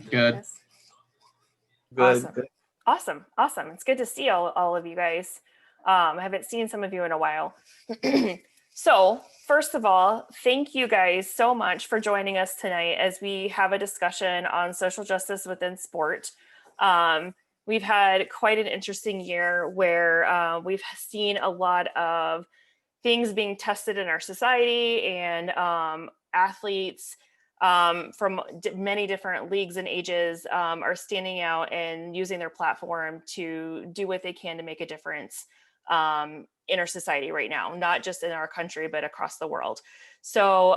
Good. Yes. Good. Awesome. It's good to see all of you guys. I haven't seen some of you in a while. So first of all, thank you guys so much for joining us tonight as we have a discussion on social justice within sport. We've had quite an interesting year where we've seen a lot of things being tested in our society, and athletes from many different leagues and ages are standing out and using their platform to do what they can to make a difference in our society right now, not just in our country, but across the world. So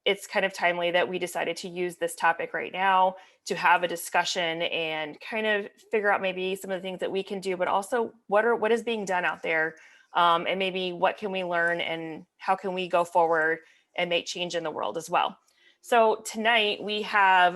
it's kind of timely that we decided to use this topic right now to have a discussion and kind of figure out maybe some of the things that we can do, but also what is being done out there, and maybe what can we learn and how can we go forward and make change in the world as well. So tonight we have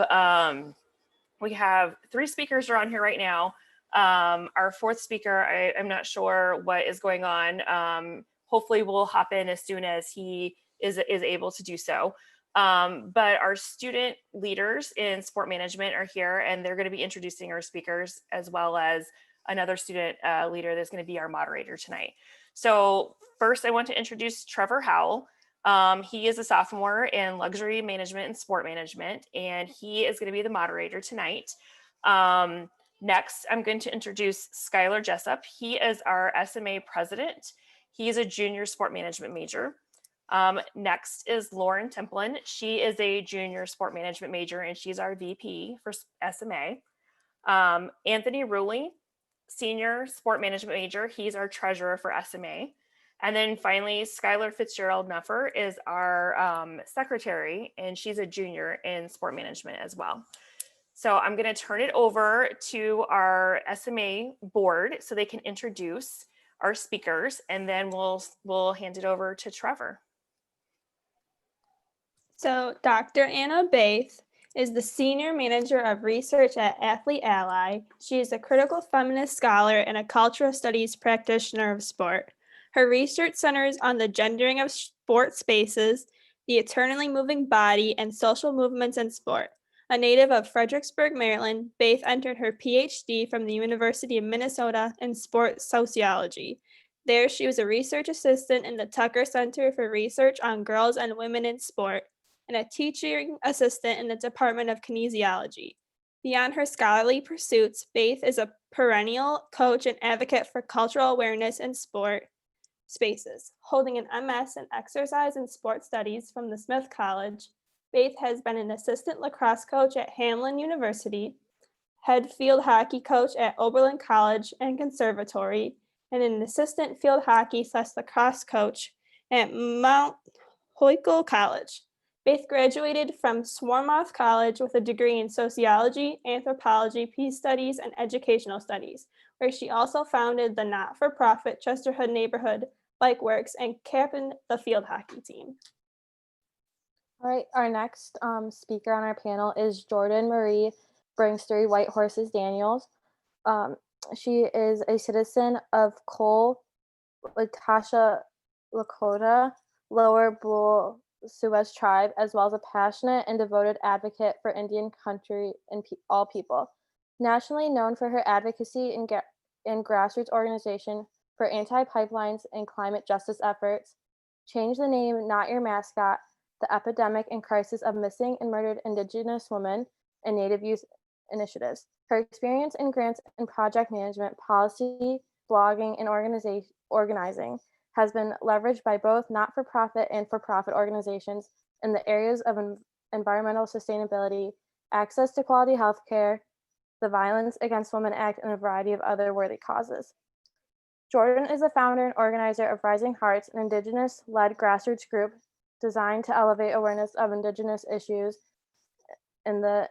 3 speakers are on here right now. Our 4th speaker, I'm not sure what is going on. Hopefully we'll hop in as soon as he is able to do so. But our student leaders in sport management are here, and they're going to be introducing our speakers, as well as another student leader that's going to be our moderator tonight. So first I want to introduce Trevor Howell. He is a sophomore in luxury management and sport management, and he is going to be the moderator tonight. Next, I'm going to introduce Skylar Jessup. He is our SMA president. He's a junior sport management major. Next is Lauren Templin. She is a junior sport management major, and she's our VP for SMA. Anthony Ruley, senior sport management major. He's our treasurer for SMA. And then finally, Skylar Fitzgerald Nuffer is our secretary, and she's a junior in sport management as well. So I'm going to turn it over to our SMA board so they can introduce our speakers, and then we'll hand it over to Trevor. So Dr. Anna Baeth is the Senior Manager of Research at Athlete Ally. She is a critical feminist scholar and a cultural studies practitioner of sport. Her research centers on the gendering of sport spaces, the eternally moving body, and social movements in sport. A native of Fredericksburg, Maryland, Baith entered her Ph.D. from the University of Minnesota in sports sociology. There, she was a research assistant in the Tucker Center for Research on Girls and Women in Sport, and a teaching assistant in the Department of Kinesiology. Beyond her scholarly pursuits, Baith is a perennial coach and advocate for cultural awareness in sport spaces. Holding an MS in exercise and sport studies from the Smith College, Baith has been an assistant lacrosse coach at Hamline University, head field hockey coach at Oberlin College and Conservatory, and an assistant field hockey / lacrosse coach at Mount Holyoke College. Baith graduated from Swarthmouth College with a degree in sociology, anthropology, peace studies, and educational studies, where she also founded the not-for-profit Chesterhood Neighborhood Bike Works and captained the field hockey team. All right, our next speaker on our panel is Jordan Marie Bringstory White Horses Daniels. She is a citizen of Cole, Latasha, Lakota, Lower Bull Suez tribe, as well as a passionate and devoted advocate for Indian country and all people. Nationally known for her advocacy in grassroots organization for anti-pipelines and climate justice efforts, Change the Name, Not Your Mascot, the epidemic and crisis of missing and murdered Indigenous women, and Native youth initiatives. Her experience in grants and project management, policy, blogging, and organizing has been leveraged by both not-for-profit and for-profit organizations in the areas of environmental sustainability, access to quality health care, the Violence Against Women Act, and a variety of other worthy causes. Jordan is the founder and organizer of Rising Hearts, an Indigenous-led grassroots group designed to elevate awareness of Indigenous issues and the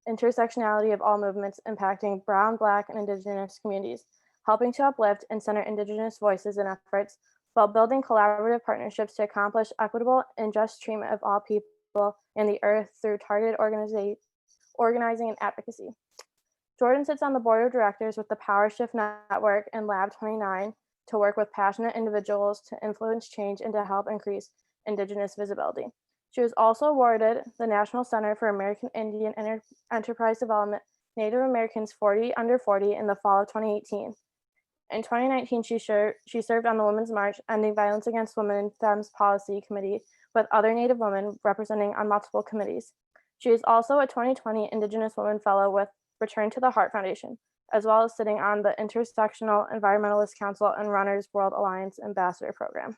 intersectionality of all movements impacting Brown, Black, and Indigenous communities, helping to uplift and center Indigenous voices and efforts while building collaborative partnerships to accomplish equitable and just treatment of all people and the earth through targeted organizing and advocacy. Jordan sits on the board of directors with the Power Shift Network and Lab 29 to work with passionate individuals to influence change and to help increase Indigenous visibility. She was also awarded the National Center for American Indian Enterprise Development Native Americans 40 Under 40 in the fall of 2018. In 2019, she served on the Women's March Ending Violence Against Women and Femmes Policy Committee with other Native women representing on multiple committees. She is also a 2020 Indigenous Women Fellow with Return to the Heart Foundation, as well as sitting on the Intersectional Environmentalist Council and Runners World Alliance Ambassador Program.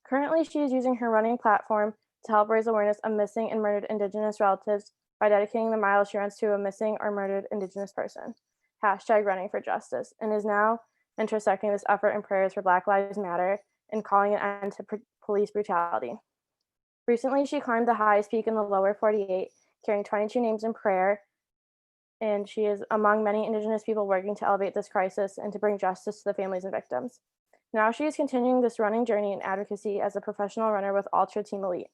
Currently, she is using her running platform to help raise awareness of missing and murdered Indigenous relatives by dedicating the mile she runs to a missing or murdered Indigenous person, #running for justice, and is now intersecting this effort in prayers for Black Lives Matter and calling an end to police brutality. Recently, she climbed the highest peak in the lower 48, carrying 22 names in prayer, and she is among many Indigenous people working to elevate this crisis and to bring justice to the families and victims. Now she is continuing this running journey in advocacy as a professional runner with Ultra Team Elite,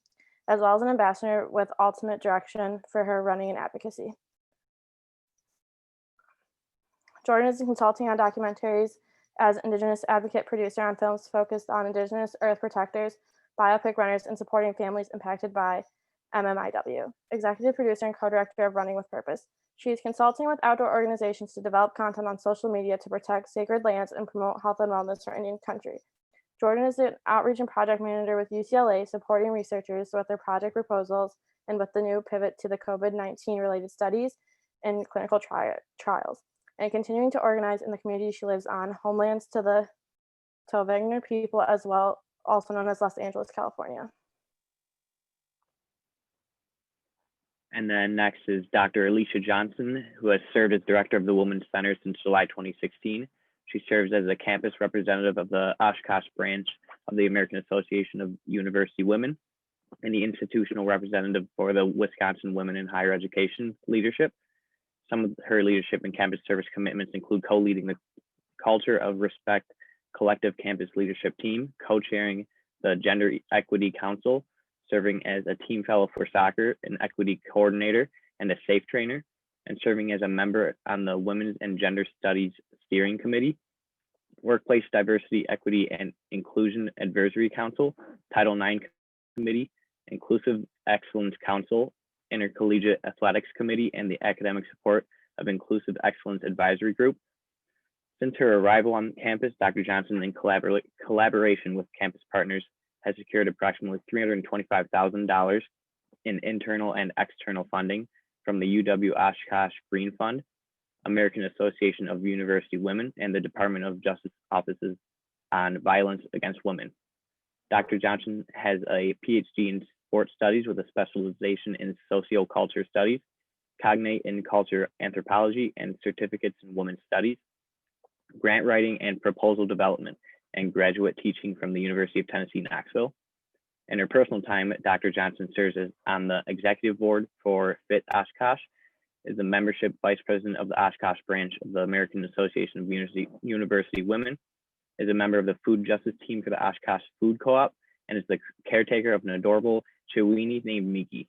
as well as an ambassador with Ultimate Direction for her running and advocacy. Jordan is consulting on documentaries as Indigenous advocate producer on films focused on Indigenous Earth protectors, biopic runners, and supporting families impacted by MMIW, executive producer and co-director of Running with Purpose. She is consulting with outdoor organizations to develop content on social media to protect sacred lands and promote health and wellness for Indian country. Jordan is an outreach and project manager with UCLA, supporting researchers with their project proposals and with the new pivot to the COVID-19 related studies and clinical trials, and continuing to organize in the community she lives on, homelands to the Tovegner people as well, also known as Los Angeles, California. And then next is Dr. Alicia Johnson, who has served as director of the Women's Center since July 2016. She serves as a campus representative of the Oshkosh branch of the American Association of University Women and the institutional representative for the Wisconsin Women in Higher Education Leadership. Some of her leadership and campus service commitments include co-leading the Culture of Respect Collective Campus Leadership Team, co-chairing the Gender Equity Council, serving as a team fellow for soccer, an equity coordinator, and a SAFE trainer, and serving as a member on the Women's and Gender Studies Steering Committee, Workplace Diversity, Equity, and Inclusion Advisory Council, Title IX Committee, Inclusive Excellence Council, Intercollegiate Athletics Committee, and the Academic Support of Inclusive Excellence Advisory Group. Since her arrival on campus, Dr. Johnson, in collaboration with campus partners, has secured approximately $325,000 in internal and external funding from the UW-Oshkosh Green Fund, American Association of University Women, and the Department of Justice offices on violence against women. Dr. Johnson has a Ph.D. in sports studies with a specialization in socioculture studies, cognate in culture anthropology, and certificates in women's studies, grant writing and proposal development, and graduate teaching from the University of Tennessee, Knoxville. In her personal time, Dr. Johnson serves as on the executive board for FIT Oshkosh, is the membership vice president of the Oshkosh branch of the American Association of University Women, is a member of the food justice team for the Oshkosh Food Co-op, and is the caretaker of an adorable Chiweenie named Miki.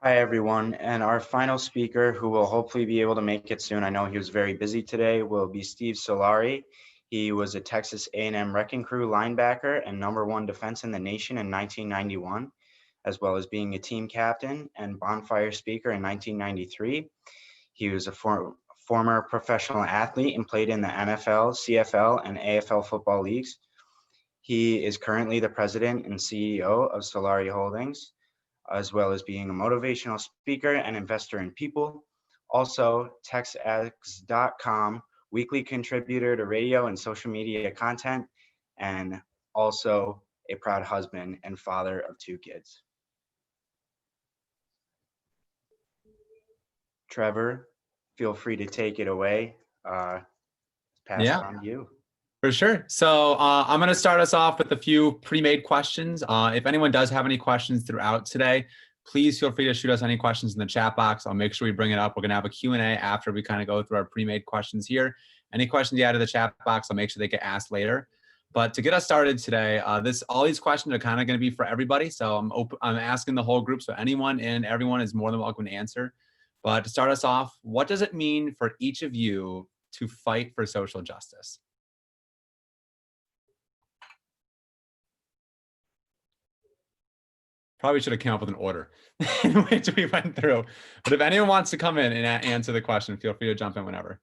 Hi, everyone. And our final speaker, who will hopefully be able to make it soon, I know he was very busy today, will be Steve Solari. He was a Texas A&M Wrecking Crew linebacker and #1 defense in the nation in 1991, as well as being a team captain and bonfire speaker in 1993. He was a former professional athlete and played in the NFL, CFL, and AFL football leagues. He is currently the president and CEO of Solari Holdings, as well as being a motivational speaker and investor in people. Also, TextX.com, weekly contributor to radio and social media content, and also a proud husband and father of 2 kids. Trevor, feel free to take it away. Pass it on to you. For sure. So I'm going to start us off with a few pre-made questions. If anyone does have any questions throughout today, please feel free to shoot us any questions in the chat box. I'll make sure we bring it up. We're going to have a Q&A after we kind of go through our pre-made questions here. Any questions you add to the chat box, I'll make sure they get asked later. But to get us started today, all these questions are kind of going to be for everybody. So I'm asking the whole group. So anyone and everyone is more than welcome to answer. But to start us off, what does it mean for each of you to fight for social justice? Probably should have come up with an order in which we went through. But if anyone wants to come in and answer the question, feel free to jump in whenever.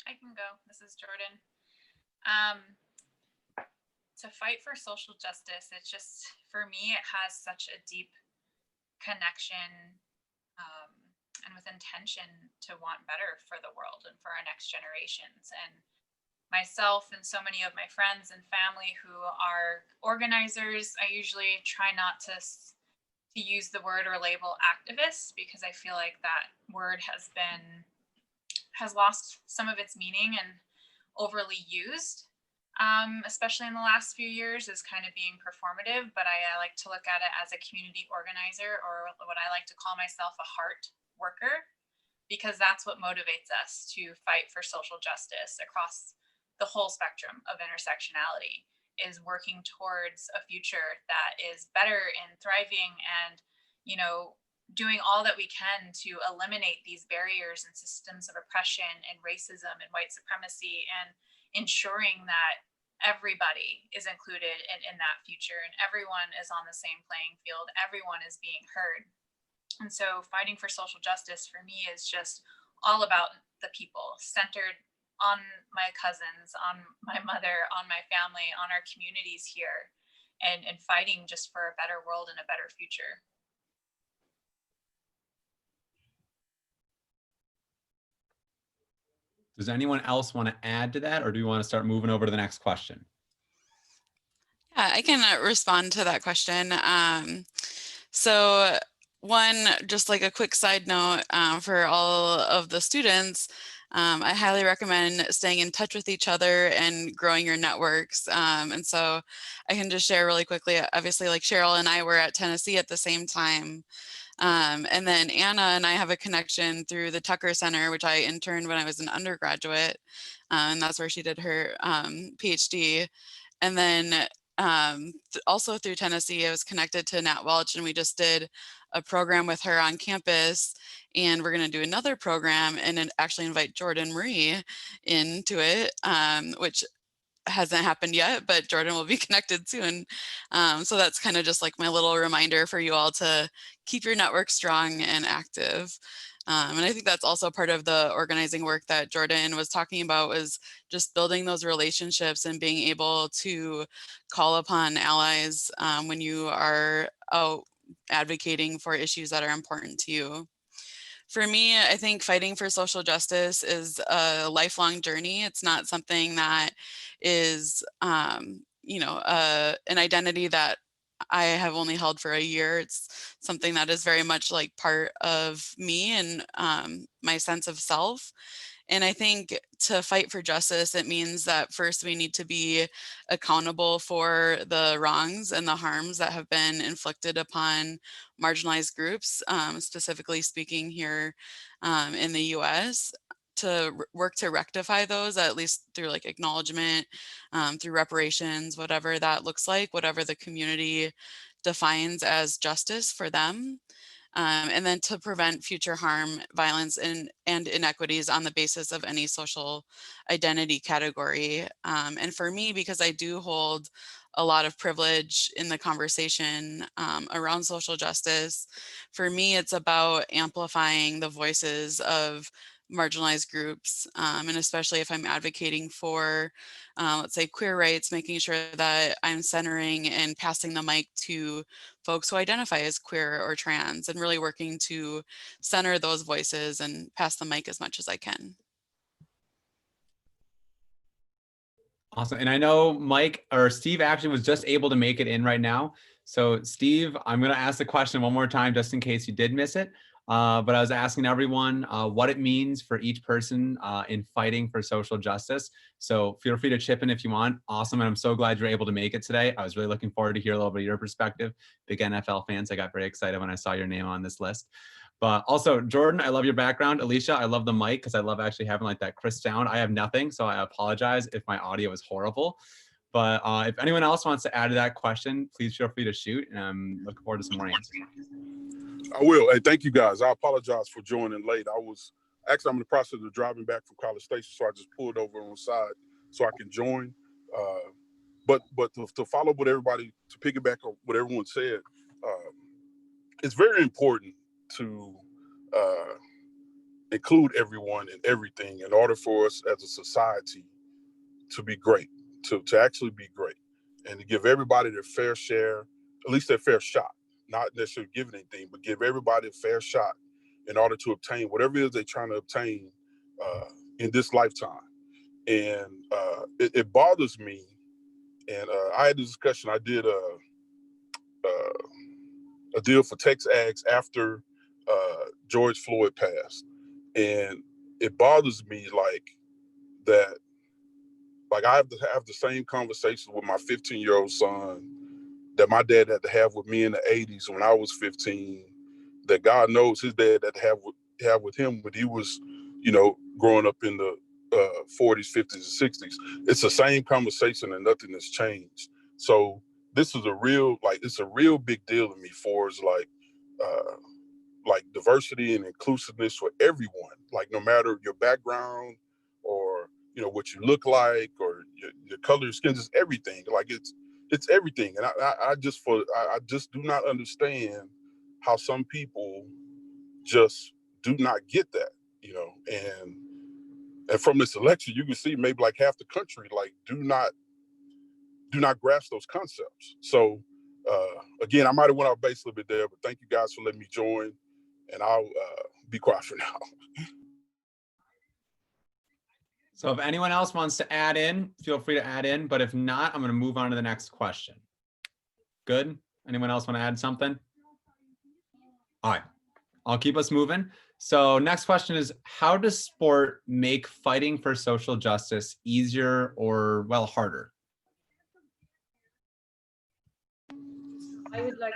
I can go. This is Jordan. To fight for social justice, it's just, for me, it has such a deep connection and with intention to want better for the world and for our next generations. And myself and so many of my friends and family who are organizers, I usually try not to use the word or label activist, because I feel like that word has lost some of its meaning and overly used, especially in the last few years, as kind of being performative. But I like to look at it as a community organizer, or what I like to call myself a heart worker, because that's what motivates us to fight for social justice across the whole spectrum of intersectionality, is working towards a future that is better and thriving, and, you know, doing all that we can to eliminate these barriers and systems of oppression and racism and white supremacy, and ensuring that everybody is included in that future, and everyone is on the same playing field, everyone is being heard. And so fighting for social justice for me is just all about the people, centered on my cousins, on my mother, on my family, on our communities here, and fighting just for a better world and a better future. Does anyone else want to add to that, or do we want to start moving over to the next question? Yeah, I can respond to that question. So one, just like a quick side note for all of the students, I highly recommend staying in touch with each other and growing your networks. And so I can just share really quickly, obviously, like Cheryl and I were at Tennessee at the same time. And then Anna and I have a connection through the Tucker Center, which I interned when I was an undergraduate. And that's where she did her Ph.D. And then also through Tennessee, I was connected to Nat Welch, and we just did a program with her on campus, and we're going to do another program and actually invite Jordan Marie into it, which hasn't happened yet, but Jordan will be connected soon. So that's kind of just like my little reminder for you all to keep your network strong and active. And I think that's also part of the organizing work that Jordan was talking about, was just building those relationships and being able to call upon allies when you are out advocating for issues that are important to you. For me, I think fighting for social justice is a lifelong journey. It's not something that is, you know, an identity that I have only held for a year. It's something that is very much like part of me and my sense of self. And I think to fight for justice, it means that first we need to be accountable for the wrongs and the harms that have been inflicted upon marginalized groups, specifically speaking here in the US, to work to rectify those, at least through like acknowledgement, through reparations, whatever that looks like, whatever the community defines as justice for them. And then to prevent future harm, violence, and inequities on the basis of any social identity category. And for me, because I do hold a lot of privilege in the conversation around social justice, for me, it's about amplifying the voices of marginalized groups, and especially if I'm advocating for, let's say, queer rights, making sure that I'm centering and passing the mic to folks who identify as queer or trans, and really working to center those voices and pass the mic as much as I can. Awesome. And I know Mike or Steve actually was just able to make it in right now. So Steve, I'm going to ask the question one more time, just in case you did miss it. But I was asking everyone what it means for each person in fighting for social justice. So feel free to chip in if you want. Awesome. And I'm so glad you're able to make it today. I was really looking forward to hear a little bit of your perspective. Big NFL fans. I got very excited when I saw your name on this list. But also, Jordan, I love your background. Alicia, I love the mic because I love actually having like that crisp sound. I have nothing, so I apologize if my audio is horrible. But if anyone else wants to add to that question, please feel free to shoot. And I'm looking forward to some more answers. I will. Hey, thank you guys. I apologize for joining late. I was Actually, I'm in the process of driving back from College Station, so I just pulled over on the side so I can join. But to follow what everybody, to piggyback on what everyone said, it's very important to include everyone in everything in order for us as a society to be great, to actually be great, and to give everybody their fair share, at least their fair shot, not necessarily give anything, but give everybody a fair shot in order to obtain whatever it is they're trying to obtain in this lifetime. And it bothers me. And I had this discussion. I did a deal for Tex Ags after George Floyd passed. And it bothers me that, I have to have the same conversation with my 15-year-old son that my dad had to have with me in the 80s when I was 15, that God knows his dad had to have with him when he was, growing up in the 40s, 50s, and 60s. It's the same conversation and nothing has changed. So this is it's a real big deal to me for us, diversity and inclusiveness for everyone, no matter your background or, what you look like or your color of skin, just everything. It's everything. And I just do not understand how some people just do not get that, and from this election, you can see maybe half the country, do not grasp those concepts. So again, I might've went out base a little bit there, but thank you guys for letting me join, and I'll be quiet for now. So if anyone else wants to add in, feel free to add in. But if not, I'm going to move on to the next question. Good? Anyone else want to add something? All right, I'll keep us moving. So next question is, how does sport make fighting for social justice easier or, well, harder? I would like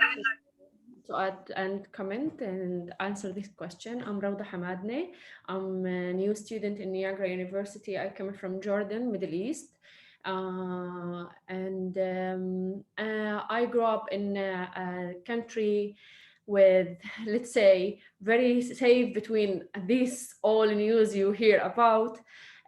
to add and comment and answer this question. I'm Rauda Hamadne. I'm a new student in Niagara University. I come from Jordan, Middle East. I grew up in a country with, let's say, very safe between these all news you hear about,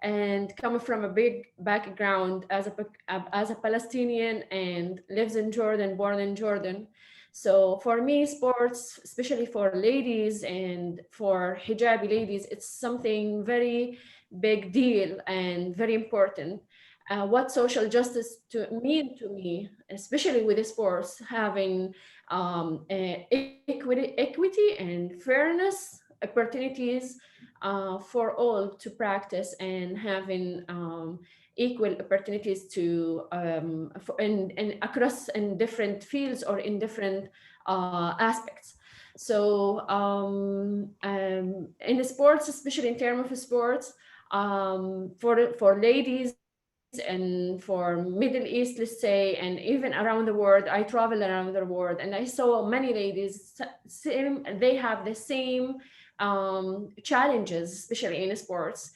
and coming from a big background as a Palestinian and lives in Jordan, born in Jordan. So for me, sports, especially for ladies and for hijabi ladies, it's something very big deal and very important. What social justice mean to me, especially with the sports, having equity and fairness opportunities for all to practice, and having equal opportunities to across in different fields or in different aspects. So in the sports, especially in terms of sports, for ladies and for Middle East, let's say, and even around the world, I travel around the world and I saw many ladies, they have the same challenges, especially in sports.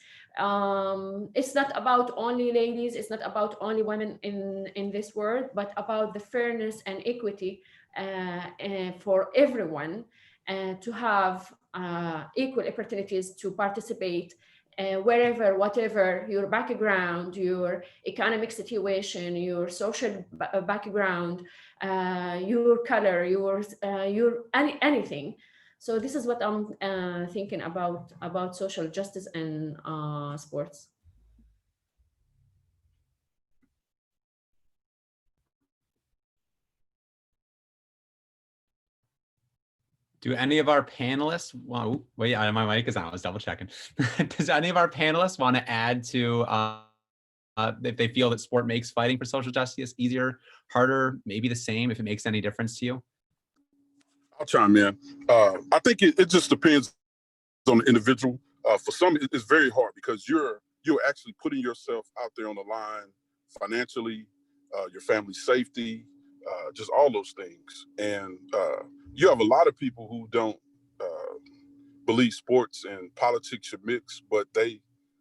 It's not about only ladies, it's not about only women in this world, but about the fairness and equity for everyone to have equal opportunities to participate wherever, whatever your background, your economic situation, your social background, your color, your anything. So this is what I'm thinking about social justice and sports. Do any of our panelists, well, wait, my mic is on, I was double checking. Does any of our panelists want to add to if they feel that sport makes fighting for social justice easier, harder, maybe the same, if it makes any difference to you? I'll chime in. I think it just depends on the individual. For some, it's very hard because you're actually putting yourself out there on the line financially, your family's safety, just all those things. And you have a lot of people who don't believe sports and politics should mix, but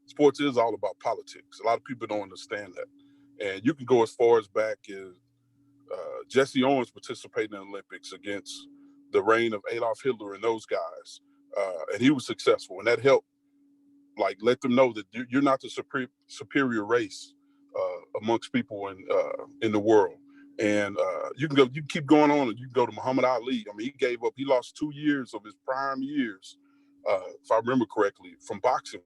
sports is all about politics. A lot of people don't understand that. And you can go as far as back as Jesse Owens participating in the Olympics against the reign of Adolf Hitler and those guys. And he was successful, and that helped like let them know that you're not the superior race amongst people in the world. And you can keep going on, and you can go to Muhammad Ali. I mean, he lost 2 years of his prime years, if I remember correctly, from boxing,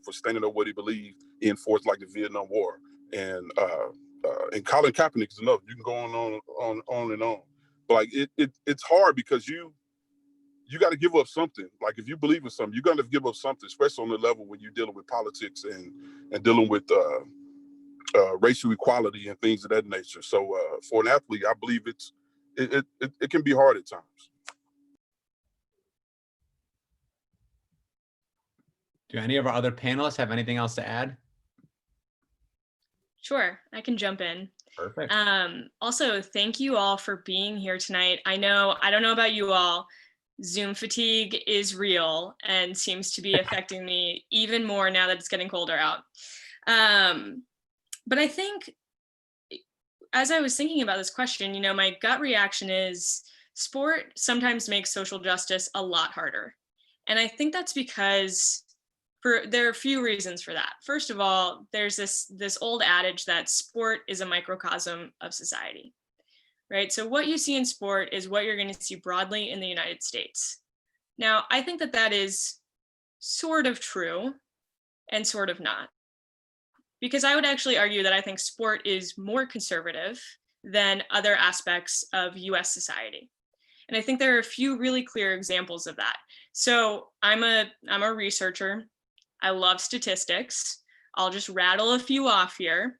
for standing up what he believed in for like the Vietnam War. And Colin Kaepernick is another. You can go on and on. But like it's hard because you got to give up something. Like if you believe in something, you're going to give up something, especially on the level when you're dealing with politics and dealing with racial equality and things of that nature. So for an athlete, I believe it can be hard at times. Do any of our other panelists have anything else to add? Sure, I can jump in. Perfect. Also, thank you all for being here tonight. I don't know about you all, Zoom fatigue is real and seems to be affecting me even more now that it's getting colder out. But I think as I was thinking about this question, you know, my gut reaction is sport sometimes makes social justice a lot harder. And I think that's because there are a few reasons for that. First of all, there's this old adage that sport is a microcosm of society, right? So what you see in sport is what you're going to see broadly in the United States. Now, I think that is sort of true and sort of not, because I would actually argue that I think sport is more conservative than other aspects of US society. And I think there are a few really clear examples of that. So I'm a researcher. I love statistics. I'll just rattle a few off here.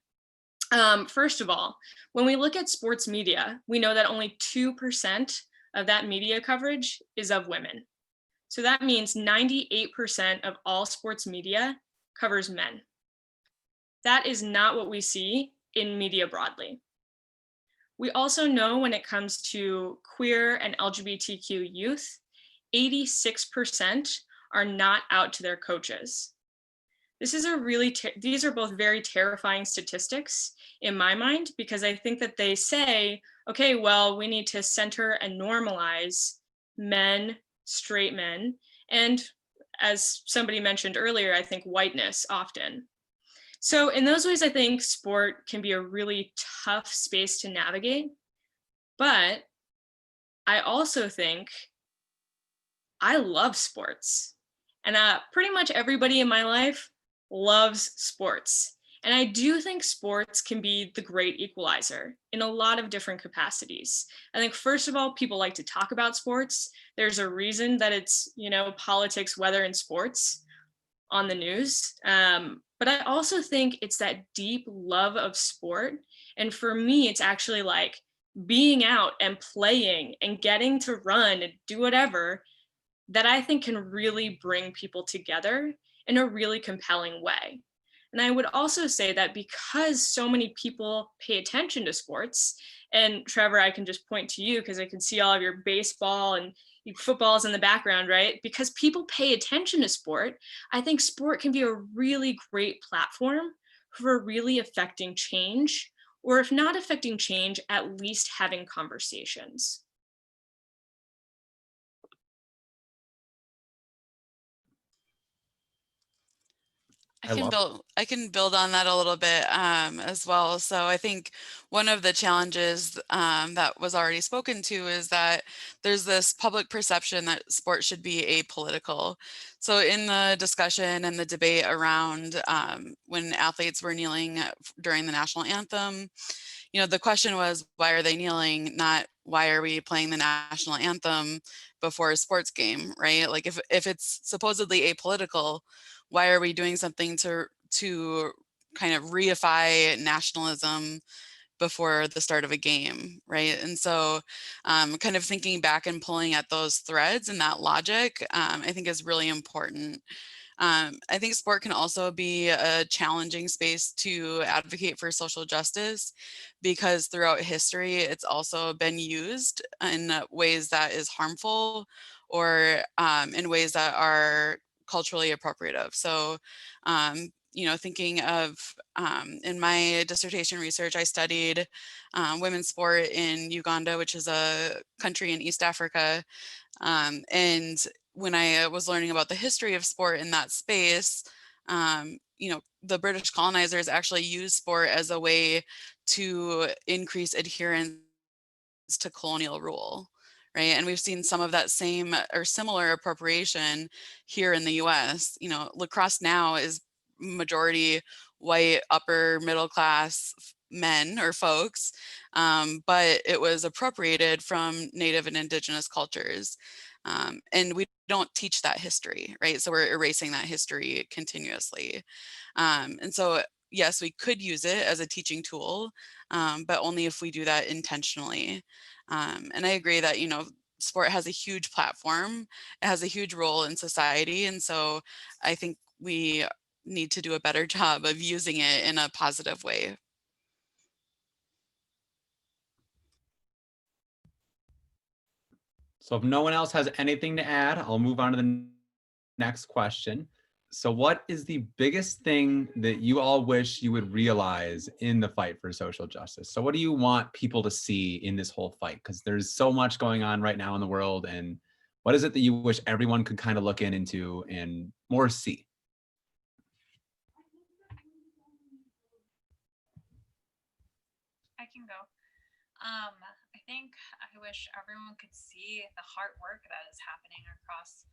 First of all, when we look at sports media, we know that only 2% of that media coverage is of women. So that means 98% of all sports media covers men. That is not what we see in media broadly. We also know when it comes to queer and LGBTQ youth, 86% are not out to their coaches. This is these are both very terrifying statistics in my mind, because I think that they say, okay, well, we need to center and normalize men, straight men, and as somebody mentioned earlier, I think whiteness often. So in those ways, I think sport can be a really tough space to navigate, but I also think I love sports, and pretty much everybody in my life loves sports. And I do think sports can be the great equalizer in a lot of different capacities. I think, first of all, people like to talk about sports. There's a reason that it's, you know, politics, weather, and sports on the news. But I also think it's that deep love of sport. And for me, it's actually like being out and playing and getting to run and do whatever that I think can really bring people together in a really compelling way. And I would also say that because so many people pay attention to sports, and Trevor, I can just point to you because I can see all of your baseball and footballs in the background, right? Because people pay attention to sport, I think sport can be a really great platform for really affecting change, or if not affecting change, at least having conversations. I can build on that a little bit as well. So I think one of the challenges that was already spoken to is that there's this public perception that sports should be apolitical. So in the discussion and the debate around when athletes were kneeling during the national anthem, you know, the question was, why are they kneeling? Not why are we playing the national anthem before a sports game, right? Like if it's supposedly apolitical, why are we doing something to kind of reify nationalism before the start of a game, right? And so kind of thinking back and pulling at those threads and that logic, I think is really important. I think sport can also be a challenging space to advocate for social justice, because throughout history, it's also been used in ways that is harmful, or in ways that are culturally appropriative. So, you know, thinking of in my dissertation research, I studied women's sport in Uganda, which is a country in East Africa. And when I was learning about the history of sport in that space, the British colonizers actually used sport as a way to increase adherence to colonial rule, right? And we've seen some of that same or similar appropriation here in the US. Lacrosse now is majority white, upper middle class men or folks, but it was appropriated from Native and Indigenous cultures. And we don't teach that history, right? So we're erasing that history continuously. And so, yes, we could use it as a teaching tool, but only if we do that intentionally. And I agree that, sport has a huge platform. It has a huge role in society. And so I think we need to do a better job of using it in a positive way. So if no one else has anything to add, I'll move on to the next question. So what is the biggest thing that you all wish you would realize in the fight for social justice? So what do you want people to see in this whole fight? Because there's so much going on right now in the world. And what is it that you wish everyone could kind of look into and more see? I can go. I think I wish everyone could see the hard work that is happening across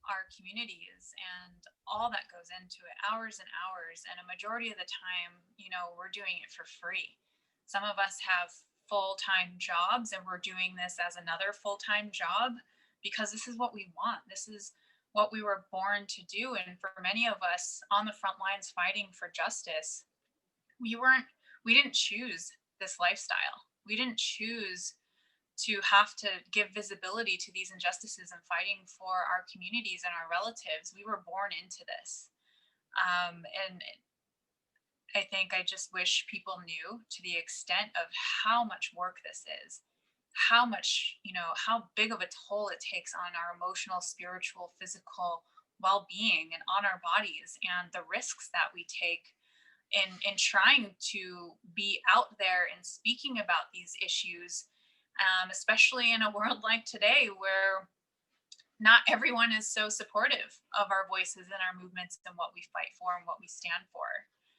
our communities and all that goes into it, hours and hours. And a majority of the time, we're doing it for free. Some of us have full-time jobs and we're doing this as another full-time job because this is what we want. This is what we were born to do. And for many of us on the front lines fighting for justice, we didn't choose this lifestyle. We didn't choose to have to give visibility to these injustices and fighting for our communities and our relatives. We were born into this. And I think I just wish people knew to the extent of how much work this is, how much, how big of a toll it takes on our emotional, spiritual, physical well-being and on our bodies, and the risks that we take in trying to be out there and speaking about these issues, especially in a world like today where not everyone is so supportive of our voices and our movements and what we fight for and what we stand for.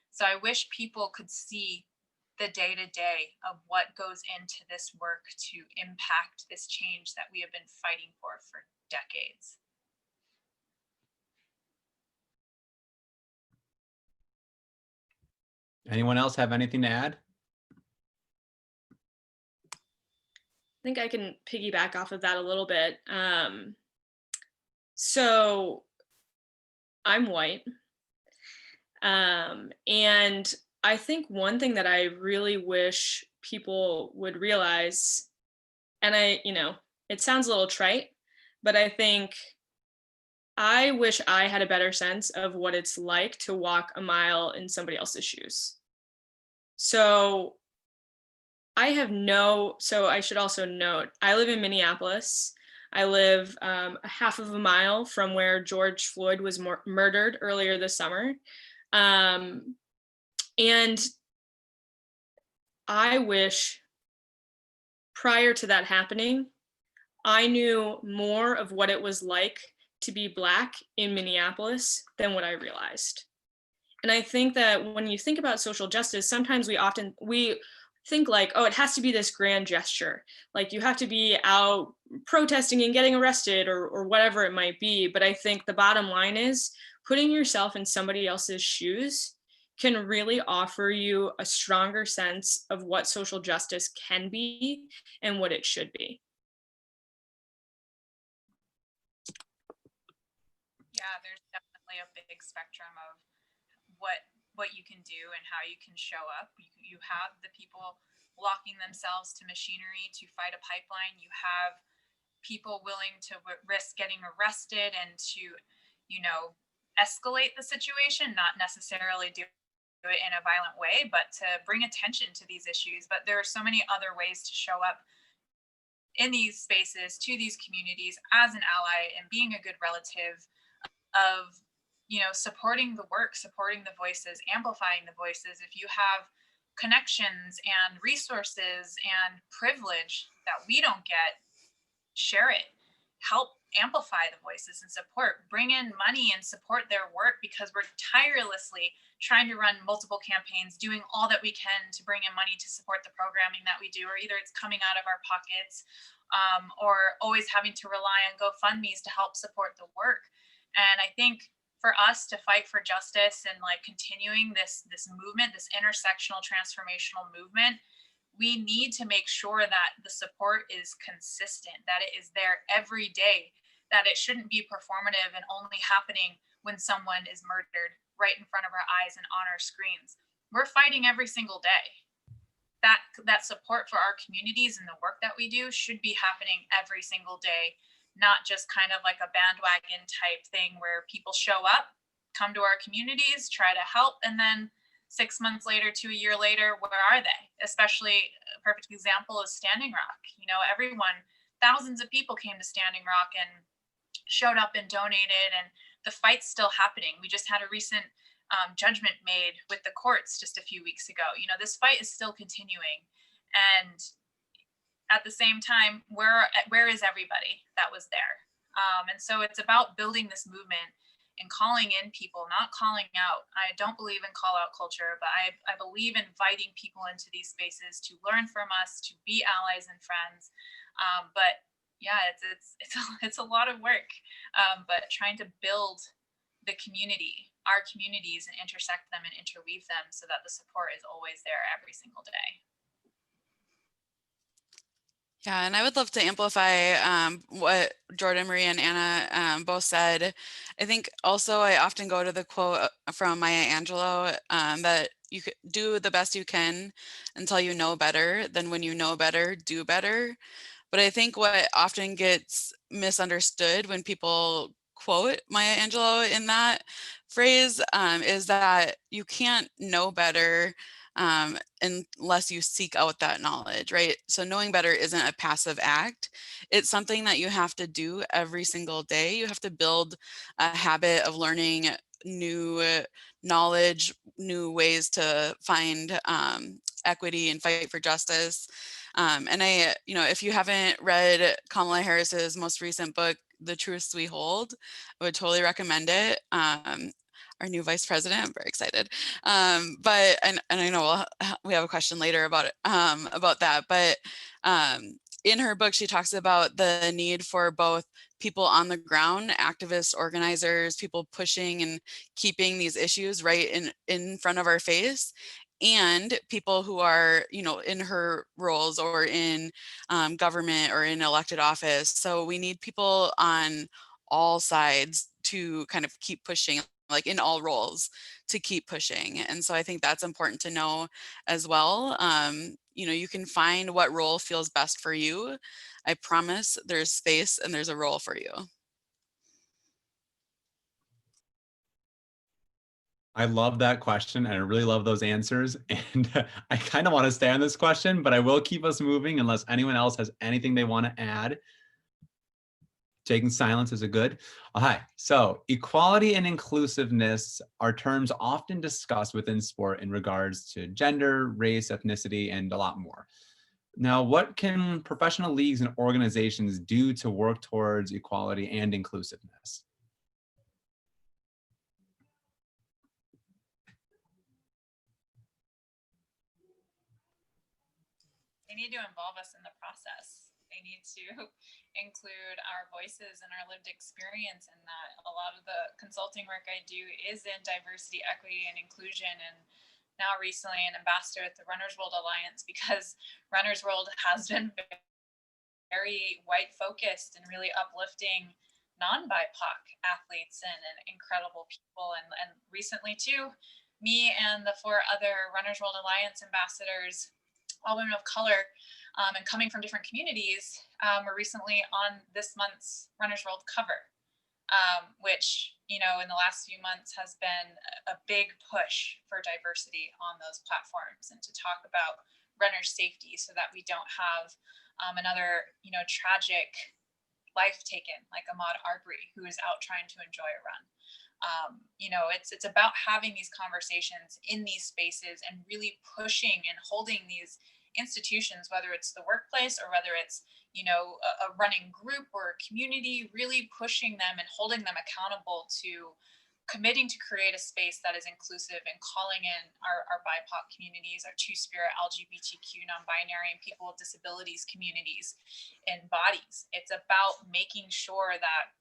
So I wish people could see the day-to-day of what goes into this work to impact this change that we have been fighting for decades. Anyone else have anything to add? I think I can piggyback off of that a little bit. So I'm white. And I think one thing that I really wish people would realize, and it sounds a little trite, but I think I wish I had a better sense of what it's like to walk a mile in somebody else's shoes. So I should also note, I live in Minneapolis. I live a half of a mile from where George Floyd was murdered earlier this summer. And I wish prior to that happening, I knew more of what it was like to be Black in Minneapolis than what I realized. And I think that when you think about social justice, sometimes we think like, oh, it has to be this grand gesture. Like you have to be out protesting and getting arrested or whatever it might be. But I think the bottom line is putting yourself in somebody else's shoes can really offer you a stronger sense of what social justice can be and what it should be. Yeah, there's definitely a big spectrum of what you can do and how you can show up. You have the people locking themselves to machinery to fight a pipeline. You have people willing to risk getting arrested and to, escalate the situation, not necessarily do it in a violent way, but to bring attention to these issues. But there are so many other ways to show up in these spaces, to these communities as an ally and being a good relative of, supporting the work, supporting the voices, amplifying the voices. If you have connections and resources and privilege that we don't get, share it. Help amplify the voices and support, bring in money and support their work, because we're tirelessly trying to run multiple campaigns, doing all that we can to bring in money to support the programming that we do, or either it's coming out of our pockets, or always having to rely on GoFundMe's to help support the work. And I think for us to fight for justice and like continuing this movement, this intersectional transformational movement, we need to make sure that the support is consistent, that it is there every day, that it shouldn't be performative and only happening when someone is murdered right in front of our eyes and on our screens. We're fighting every single day. That support for our communities and the work that we do should be happening every single day, not just kind of like a bandwagon type thing where people show up, come to our communities, try to help, and then 6 months later to a year later, where are they? Especially a perfect example is Standing Rock. You know, thousands of people came to Standing Rock and showed up and donated, and the fight's still happening. We just had a recent judgment made with the courts just a few weeks ago. You know, this fight is still continuing. And at the same time, where is everybody that was there? And so it's about building this movement and calling in people, not calling out. I don't believe in call out culture, but I believe in inviting people into these spaces to learn from us, to be allies and friends. But yeah, it's a lot of work, but trying to build the community, our communities, and intersect them and interweave them so that the support is always there every single day. Yeah, and I would love to amplify what Jordan, Marie, and Anna both said. I think also I often go to the quote from Maya Angelou that you could do the best you can until you know better. Then when you know better, do better. But I think what often gets misunderstood when people quote Maya Angelou in that phrase is that you can't know better unless you seek out that knowledge, right? So knowing better isn't a passive act. It's something that you have to do every single day. You have to build a habit of learning new knowledge, new ways to find equity and fight for justice. And if you haven't read Kamala Harris's most recent book, The Truths We Hold, I would totally recommend it. Our new vice president, I'm very excited. But I know we have a question later about it, about that. But in her book, she talks about the need for both people on the ground, activists, organizers, people pushing and keeping these issues right in front of our face, and people who are, in her roles or in government or in elected office. So we need people on all sides to kind of keep pushing, like in all roles, to keep pushing. And so I think that's important to know as well. You can find what role feels best for you. I promise there's space and there's a role for you. I love that question, and I really love those answers. And I kind of want to stay on this question, but I will keep us moving unless anyone else has anything they want to add. Taking silence is a good. Hi. So equality and inclusiveness are terms often discussed within sport in regards to gender, race, ethnicity, and a lot more. Now, what can professional leagues and organizations do to work towards equality and inclusiveness? They need to involve us in the process. They need to include our voices and our lived experience in that. A lot of the consulting work I do is in diversity, equity, and inclusion, and now recently an ambassador at the Runner's World Alliance, because Runner's World has been very white focused and really uplifting non-BIPOC athletes and incredible people. And recently too, me and the 4 other Runner's World Alliance ambassadors, all women of color, and coming from different communities, were recently on this month's Runner's World cover, which, in the last few months has been a big push for diversity on those platforms and to talk about runner safety so that we don't have another, tragic life taken like Ahmaud Arbery, who is out trying to enjoy a run. It's about having these conversations in these spaces and really pushing and holding these institutions, whether it's the workplace or whether it's, you know, a running group or a community, really pushing them and holding them accountable to committing to create a space that is inclusive and calling in our BIPOC communities, our Two-Spirit, LGBTQ, non-binary, and people with disabilities communities and bodies. It's about making sure that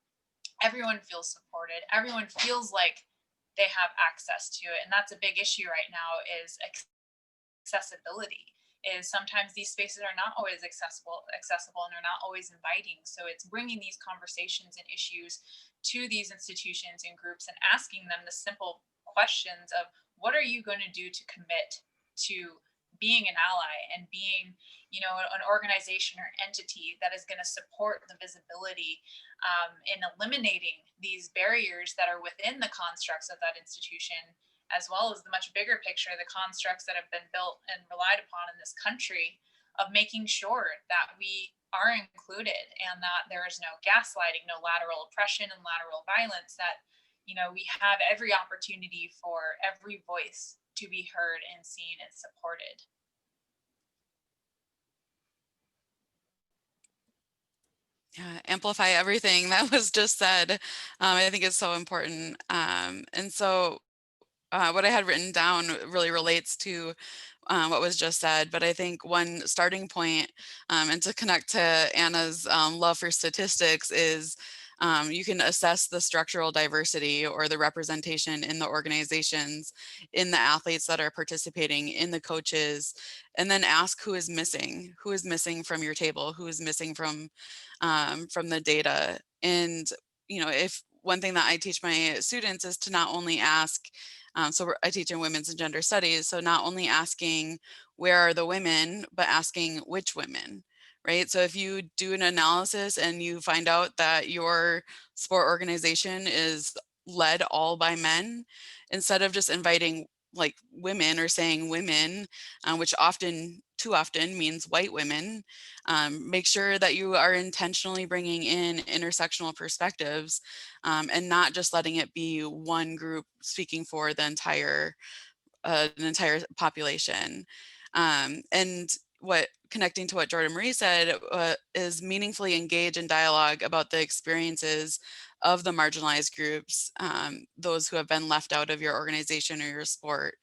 everyone feels supported, everyone feels like they have access to it. And that's a big issue right now, is accessibility. Is sometimes these spaces are not always accessible and they're not always inviting. So it's bringing these conversations and issues to these institutions and groups and asking them the simple questions of, what are you going to do to commit to being an ally and being, you know, an organization or entity that is going to support the visibility in eliminating these barriers that are within the constructs of that institution, as well as the much bigger picture, the constructs that have been built and relied upon in this country, of making sure that we are included and that there is no gaslighting, no lateral oppression and lateral violence, that, you know, we have every opportunity for every voice to be heard and seen and supported. Yeah, amplify everything that was just said. I think it's so important. And so what I had written down really relates to what was just said, but I think one starting point, and to connect to Anna's love for statistics, is you can assess the structural diversity or the representation in the organizations, in the athletes that are participating, in the coaches, and then ask who is missing from your table, who is missing from the data. And, you know, if one thing that I teach my students is to not only ask, I teach in women's and gender studies. So not only asking where are the women, but asking which women, right? So if you do an analysis and you find out that your sport organization is led all by men, instead of just inviting like women or saying women, which too often means white women, make sure that you are intentionally bringing in intersectional perspectives, and not just letting it be one group speaking for the entire population. And connecting to what Jordan Marie said, is meaningfully engage in dialogue about the experiences of the marginalized groups, those who have been left out of your organization or your sport,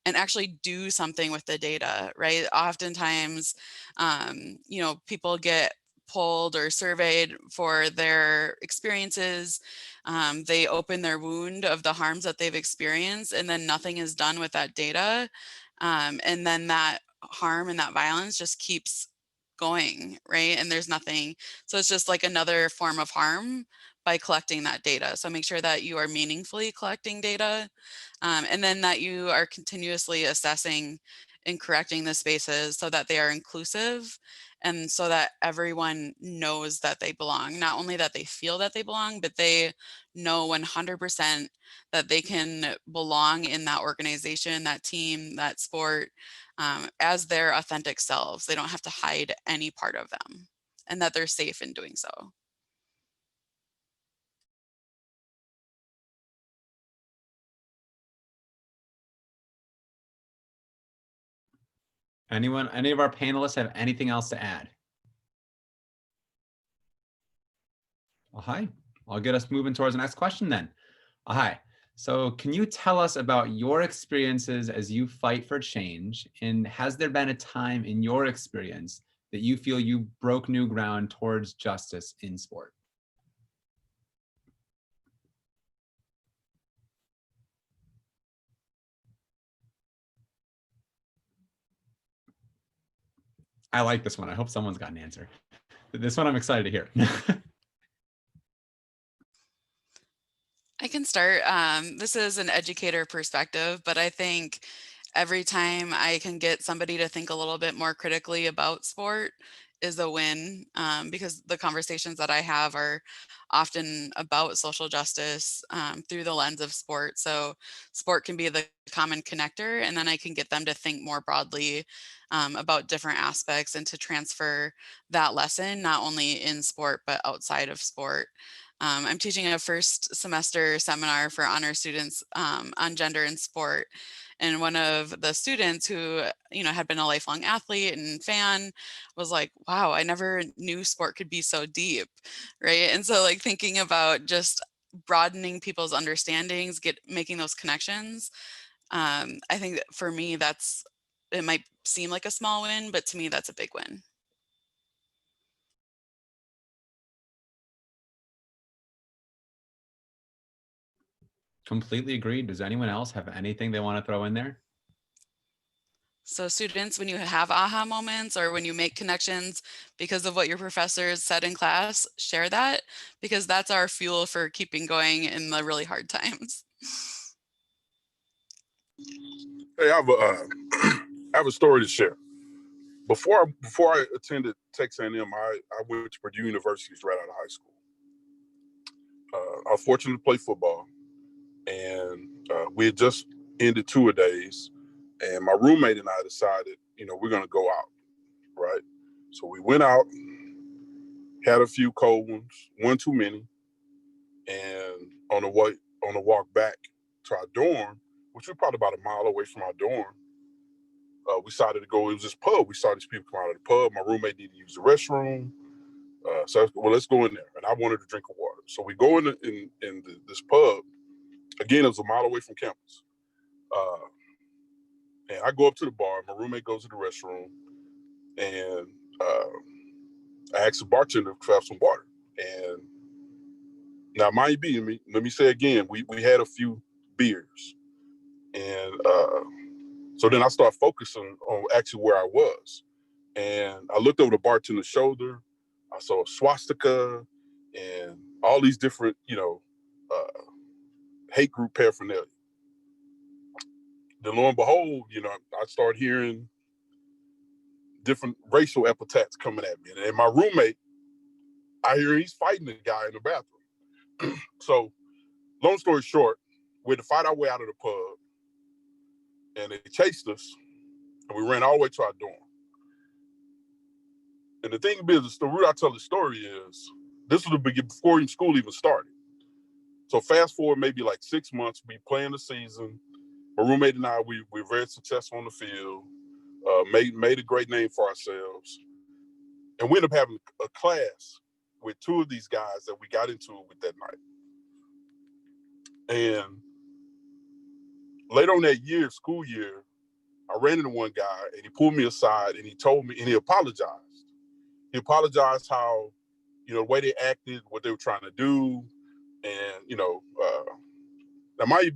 and actually do something with the data, right? Oftentimes, you know, people get polled or surveyed for their experiences. They open their wound of the harms that they've experienced, and then nothing is done with that data. And then that harm and that violence just keeps going, right? And there's nothing. So it's just like another form of harm by collecting that data. So make sure that you are meaningfully collecting data, and then that you are continuously assessing and correcting the spaces so that they are inclusive, and so that everyone knows that they belong. Not only that they feel that they belong, but they know 100% that they can belong in that organization, that team, that sport, as their authentic selves. They don't have to hide any part of them, and that they're safe in doing so. Any of our panelists have anything else to add? Well, hi, I'll get us moving towards the next question then. Hi, so can you tell us about your experiences as you fight for change? And has there been a time in your experience that you feel you broke new ground towards justice in sport? I like this one. I hope someone's got an answer. This one I'm excited to hear. I can start. This is an educator perspective, but I think every time I can get somebody to think a little bit more critically about sport is a win, because the conversations that I have are often about social justice, through the lens of sport. So sport can be the common connector, and then I can get them to think more broadly about different aspects and to transfer that lesson, not only in sport, but outside of sport. I'm teaching a first semester seminar for honor students on gender and sport. And one of the students who, you know, had been a lifelong athlete and fan was like, wow, I never knew sport could be so deep, right? And so like thinking about just broadening people's understandings, making those connections. I think that for me, it might seem like a small win, but to me, that's a big win. Completely agreed. Does anyone else have anything they want to throw in there? So students, when you have aha moments or when you make connections because of what your professors said in class, share that, because that's our fuel for keeping going in the really hard times. Hey, I have a story to share. Before I attended Texas A&M, I went to Purdue University right out of high school. I was fortunate to play football, and we had just ended tour days, and my roommate and I decided, we're going to go out, right? So we went out, had a few cold ones, one too many, and on the walk back to our dorm, which was probably about a mile away from our dorm, we decided to go. It was this pub. We saw these people come out of the pub. My roommate needed to use the restroom. So I said, well, let's go in there. And I wanted to drink of water. So we go in this pub. Again, it was a mile away from campus. And I go up to the bar. My roommate goes to the restroom. And I asked the bartender to have some water. And now, mind you, let me say again, we had a few beers. And so then I started focusing on actually where I was. And I looked over the bartender's shoulder. I saw a swastika and all these different, hate group paraphernalia. Then lo and behold, I started hearing different racial epithets coming at me. And my roommate, I hear he's fighting the guy in the bathroom. So long story short, we had to fight our way out of the pub, and they chased us, and we ran all the way to our dorm. And the thing is, the route I tell the story is, this was the beginning, before school even started. So fast forward maybe like 6 months, we playing the season. My roommate and I, we were very successful on the field, made a great name for ourselves. And we ended up having a class with two of these guys that we got into it with that night. And later on that year, school year, I ran into one guy and he pulled me aside and he told me, and he apologized. He apologized how, the way they acted, what they were trying to do. And, now mind you,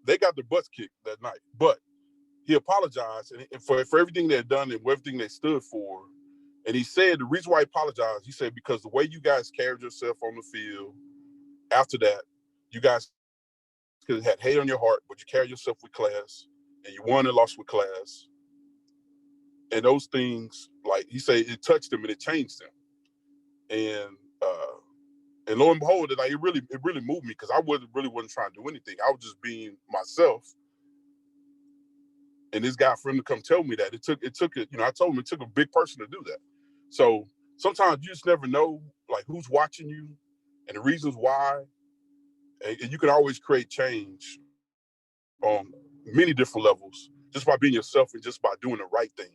they got their butts kicked that night, but he apologized and for everything they had done and everything they stood for. And he said the reason why he apologized, he said, because the way you guys carried yourself on the field, after that, you guys could have had hate on your heart, but you carried yourself with class, and you won and lost with class. And those things, like he said, it touched them and it changed them. And lo and behold, it really moved me, because I wasn't trying to do anything. I was just being myself. And this guy, for him to come tell me that, I told him it took a big person to do that. So sometimes you just never know, like, who's watching you and the reasons why. And you can always create change on many different levels just by being yourself and just by doing the right thing.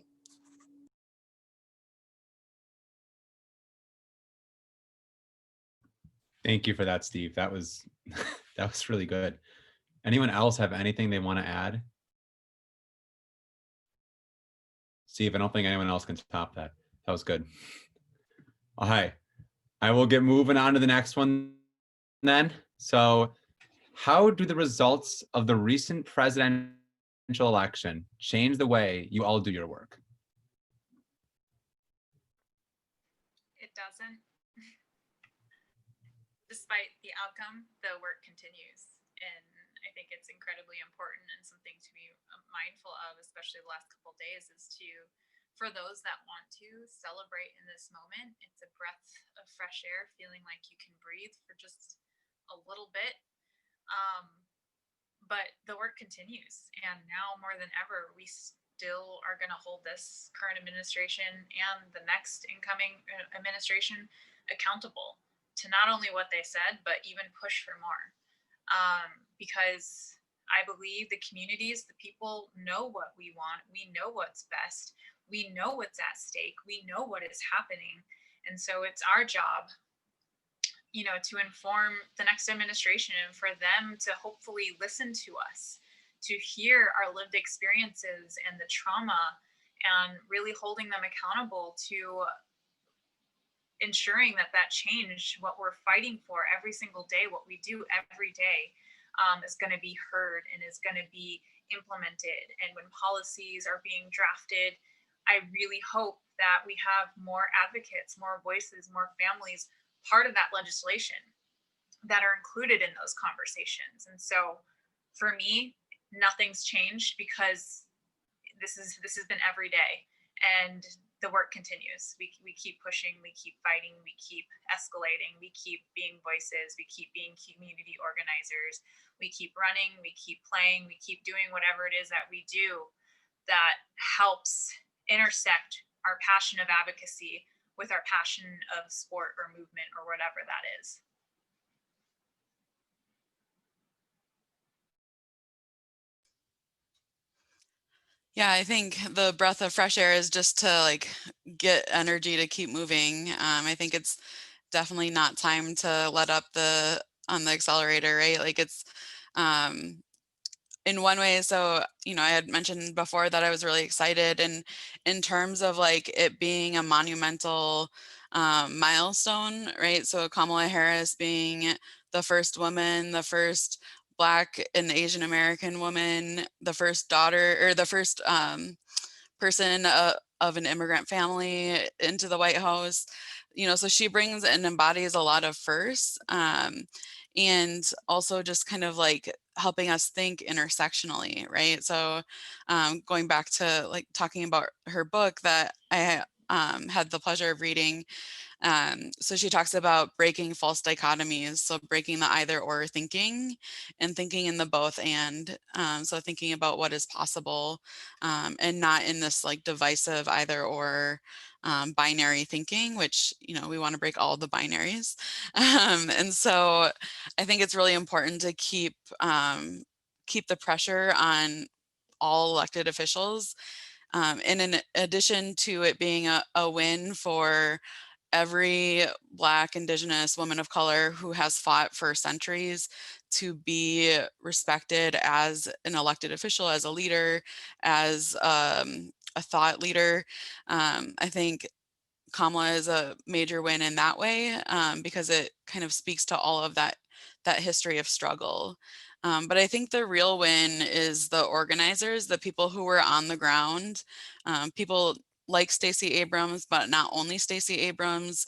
Thank you for that, Steve. That was really good. Anyone else have anything they want to add? Steve, I don't think anyone else can top that. That was good. All right. I will get moving on to the next one then. So, how do the results of the recent presidential election change the way you all do your work? It doesn't. Despite the outcome, the work continues. And I think it's incredibly important and something to be mindful of, especially the last couple of days, is for those that want to celebrate in this moment. It's a breath of fresh air, feeling like you can breathe for just a little bit. But the work continues. And now more than ever, we still are going to hold this current administration and the next incoming administration accountable to not only what they said, but even push for more. Because I believe the communities, the people know what we want. We know what's best. We know what's at stake. We know what is happening. And so it's our job, you know, to inform the next administration and for them to hopefully listen to us, to hear our lived experiences and the trauma, and really holding them accountable to ensuring that that change, what we're fighting for every single day, what we do every day, is going to be heard and is going to be implemented. And when policies are being drafted, I really hope that we have more advocates, more voices, more families part of that legislation that are included in those conversations. And so for me, nothing's changed because this has been every day, and the work continues. We keep pushing, we keep fighting, we keep escalating, we keep being voices, we keep being community organizers, we keep running, we keep playing, we keep doing whatever it is that we do that helps intersect our passion of advocacy with our passion of sport or movement or whatever that is. Yeah, I think the breath of fresh air is just to like get energy to keep moving. I think it's definitely not time to let up on the accelerator, right? Like it's in one way. So, you know, I had mentioned before that I was really excited, and in terms of like it being a monumental milestone, right? So Kamala Harris being the first woman, the first Black and Asian American woman, the first daughter, or the first person of an immigrant family into the White House, you know, so she brings and embodies a lot of firsts, and also just kind of like helping us think intersectionally, right? So going back to like talking about her book that I had the pleasure of reading, so she talks about breaking false dichotomies. So breaking the either or thinking and thinking in the both and. So thinking about what is possible, and not in this like divisive either or binary thinking, which, you know, we want to break all the binaries. And so I think it's really important to keep the pressure on all elected officials. And in addition to it being a win for every Black, Indigenous woman of color who has fought for centuries to be respected as an elected official, as a leader, as a thought leader, I think Kamala is a major win in that way, because it kind of speaks to all of that history of struggle. But I think the real win is the organizers, the people who were on the ground, people like Stacey Abrams, but not only Stacey Abrams,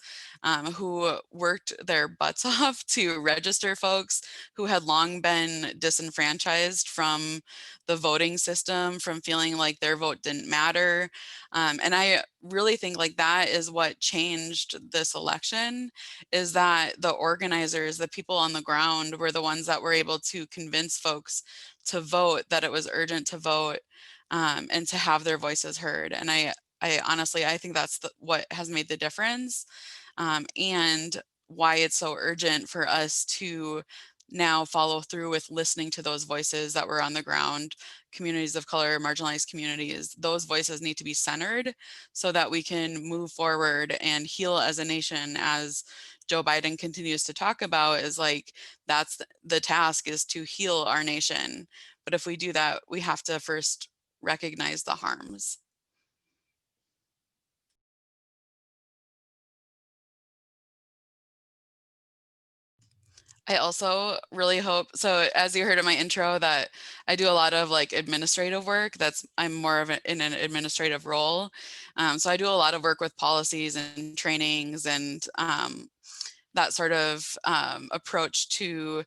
who worked their butts off to register folks who had long been disenfranchised from the voting system, from feeling like their vote didn't matter. And I really think like that is what changed this election, is that the organizers, the people on the ground, were the ones that were able to convince folks to vote, that it was urgent to vote, and to have their voices heard. And I honestly, I think that's what has made the difference, and why it's so urgent for us to now follow through with listening to those voices that were on the ground, communities of color, marginalized communities. Those voices need to be centered so that we can move forward and heal as a nation, as Joe Biden continues to talk about, is like, that's the task, is to heal our nation. But if we do that, we have to first recognize the harms. I also really hope, so as you heard in my intro, that I do a lot of like administrative work. I'm more of in an administrative role. So I do a lot of work with policies and trainings and that sort of approach to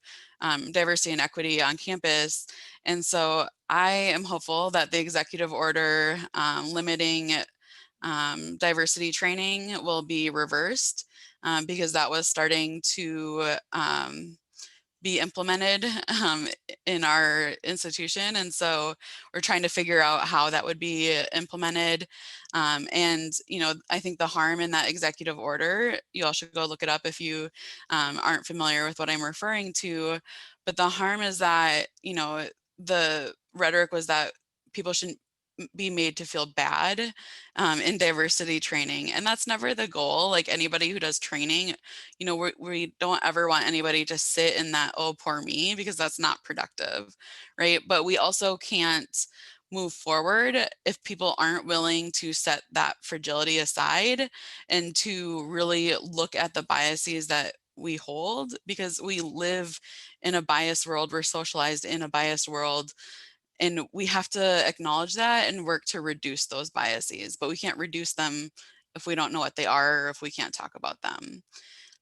diversity and equity on campus. And so I am hopeful that the executive order limiting diversity training will be reversed, because that was starting to be implemented in our institution. And so we're trying to figure out how that would be implemented. And, you know, I think the harm in that executive order, you all should go look it up if you aren't familiar with what I'm referring to. But the harm is that, you know, the rhetoric was that people shouldn't be made to feel bad in diversity training, and that's never the goal. Like anybody who does training, you know, we don't ever want anybody to sit in that, oh, poor me, because that's not productive, right? But we also can't move forward if people aren't willing to set that fragility aside and to really look at the biases that we hold, because we live in a biased world, we're socialized in a biased world, and we have to acknowledge that and work to reduce those biases, but we can't reduce them if we don't know what they are or if we can't talk about them.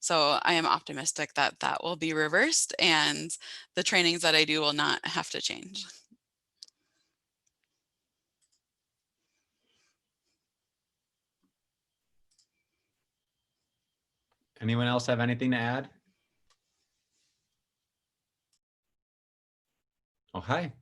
So I am optimistic that that will be reversed and the trainings that I do will not have to change. Anyone else have anything to add? Okay.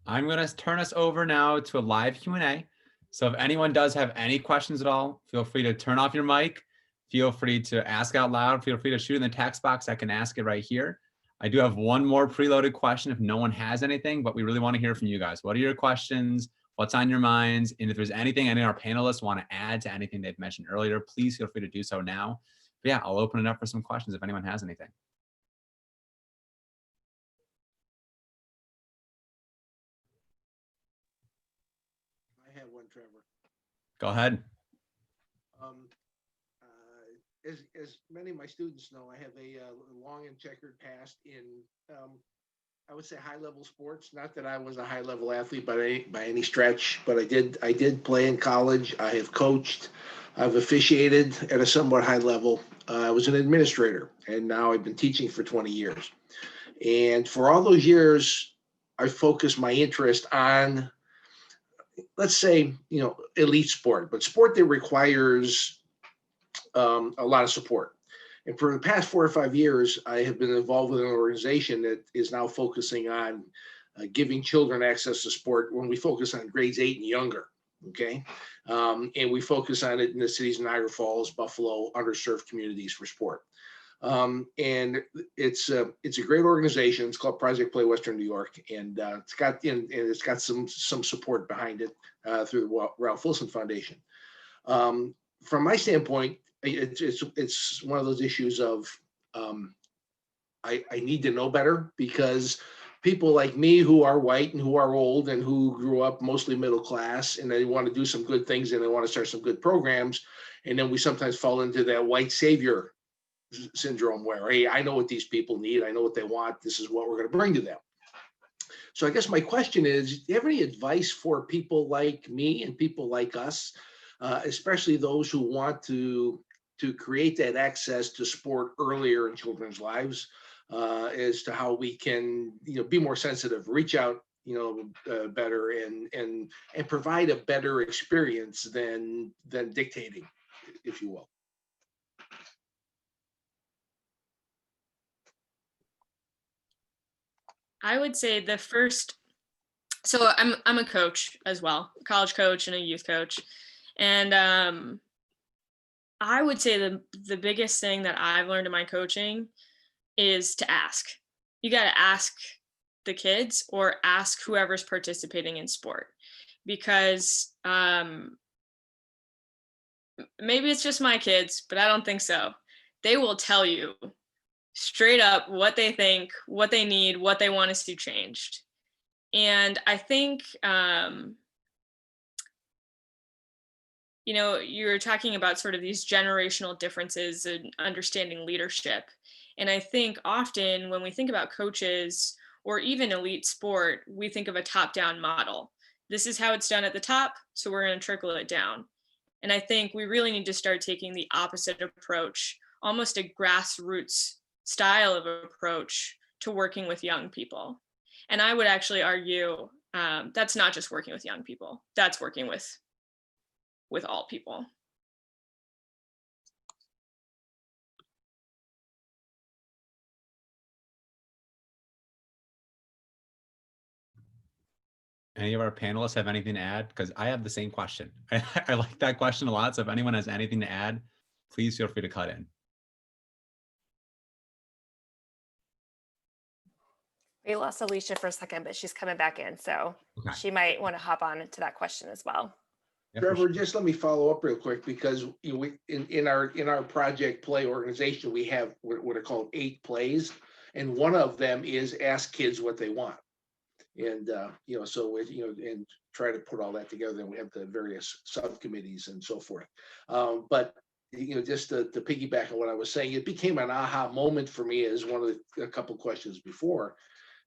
I'm going to turn us over now to a live Q&A. So if anyone does have any questions at all, feel free to turn off your mic. Feel free to ask out loud. Feel free to shoot in the text box. I can ask it right here. I do have one more preloaded question if no one has anything, but we really want to hear from you guys. What are your questions? What's on your minds? And if there's anything any of our panelists want to add to anything they've mentioned earlier, please feel free to do so now. But yeah, I'll open it up for some questions if anyone has anything. I have one, Trevor. Go ahead. As many of my students know, I have a long and checkered past in, I would say, high-level sports. Not that I was a high-level athlete by any stretch, but I did play in college. I have coached. I've officiated at a somewhat high level. I was an administrator, and now I've been teaching for 20 years. And for all those years, I focused my interest on, let's say, elite sport, but sport that requires a lot of support. And for the past 4 or 5 years, I have been involved with an organization that is now focusing on giving children access to sport when we focus on grades 8 and younger. Okay. And we focus on it in the cities of Niagara Falls, Buffalo, underserved communities for sport. And it's a great organization. It's called Project Play Western New York, and it's got some support behind it through the Ralph Wilson Foundation. From my standpoint, it's one of those issues of I need to know better, because people like me who are white and who are old and who grew up mostly middle class, and they want to do some good things and they want to start some good programs, and then we sometimes fall into that white savior syndrome where, hey, I know what these people need, I know what they want, this is what we're going to bring to them. So I guess my question is, do you have any advice for people like me and people like us, especially those who want to create that access to sport earlier in children's lives, as to how we can, be more sensitive, reach out, better, and provide a better experience than dictating, if you will. I would say the first, so I'm a coach as well, a college coach and a youth coach. And I would say the biggest thing that I've learned in my coaching is to ask. You got to ask the kids or ask whoever's participating in sport, because maybe it's just my kids, but I don't think so. They will tell you straight up what they think, what they need, what they want to see changed. And I think, you were talking about sort of these generational differences in understanding leadership. And I think often when we think about coaches or even elite sport, we think of a top-down model. This is how it's done at the top, so we're going to trickle it down. And I think we really need to start taking the opposite approach, almost a grassroots style of approach to working with young people. And I would actually argue that's not just working with young people, that's working with all people. Any of our panelists have anything to add? Because I have the same question. I like that question a lot. So if anyone has anything to add, please feel free to cut in. We lost Alicia for a second, but she's coming back in. So Okay. she might want to hop on to that question as well. Yeah, for Trevor, sure. just let me follow up real quick, because in our project play organization, we have what are called 8 plays, and one of them is ask kids what they want. And so and try to put all that together. Then we have the various subcommittees and so forth. But just to piggyback on what I was saying, it became an aha moment for me as one of a couple questions before,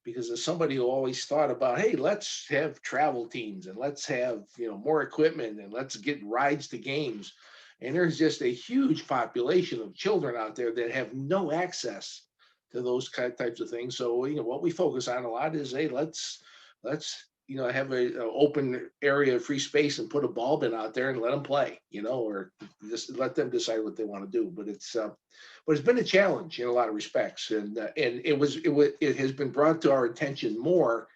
because as somebody who always thought about, hey, let's have travel teams and let's have more equipment and let's get rides to games. And there's just a huge population of children out there that have no access to those types of things. So what we focus on a lot is, hey, let's have a open area of free space and put a ball bin out there and let them play, or just let them decide what they want to do. But it's been a challenge in a lot of respects, and it has been brought to our attention more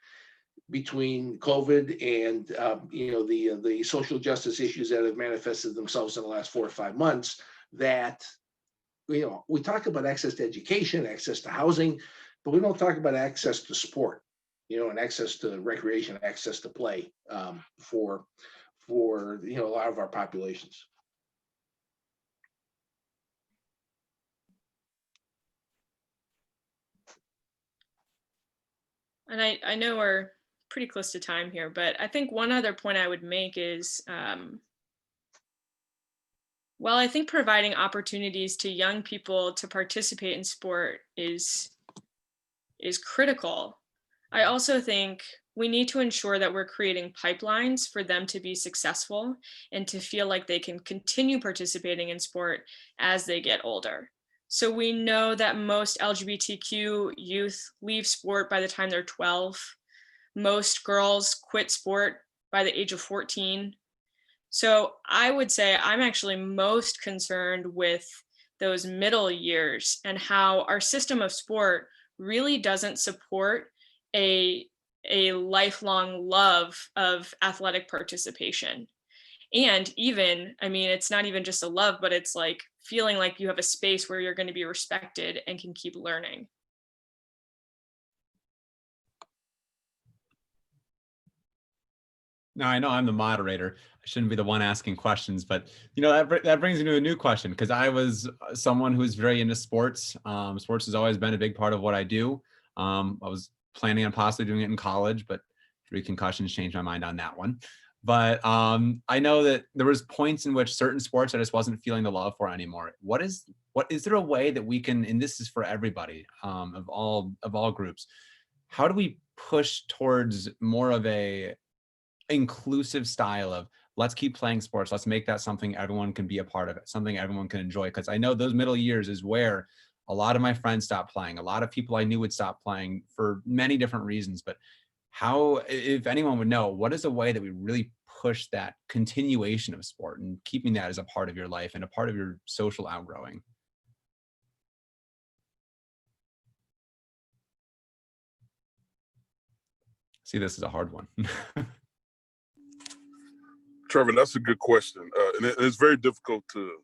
between COVID and the social justice issues that have manifested themselves in the last 4 or 5 months, that we talk about access to education, access to housing, but we don't talk about access to sport, and access to recreation, access to play for a lot of our populations. And I know we're pretty close to time here, but I think one other point I would make is, while I think providing opportunities to young people to participate in sport is critical, I also think we need to ensure that we're creating pipelines for them to be successful and to feel like they can continue participating in sport as they get older. So we know that most LGBTQ youth leave sport by the time they're 12. Most girls quit sport by the age of 14. So I would say I'm actually most concerned with those middle years and how our system of sport really doesn't support a lifelong love of athletic participation. And even, I mean, it's not even just a love, but it's like feeling like you have a space where you're going to be respected and can keep learning. Now, I know I'm the moderator. I shouldn't be the one asking questions, but that brings me to a new question, because I was someone who's very into sports. Sports has always been a big part of what I do. I was planning on possibly doing it in college, but 3 concussions changed my mind on that one. But I know that there was points in which certain sports I just wasn't feeling the love for anymore. What is there a way that we can, and this is for everybody, of all groups, how do we push towards more of a inclusive style of, let's keep playing sports, let's make that something everyone can be a part of, it something everyone can enjoy? Because I know those middle years is where a lot of my friends stopped playing, a lot of people I knew would stop playing for many different reasons. But how, if anyone would know, what is a way that we really push that continuation of sport and keeping that as a part of your life and a part of your social outgrowing? See, this is a hard one. Trevor, that's a good question. And it's very difficult to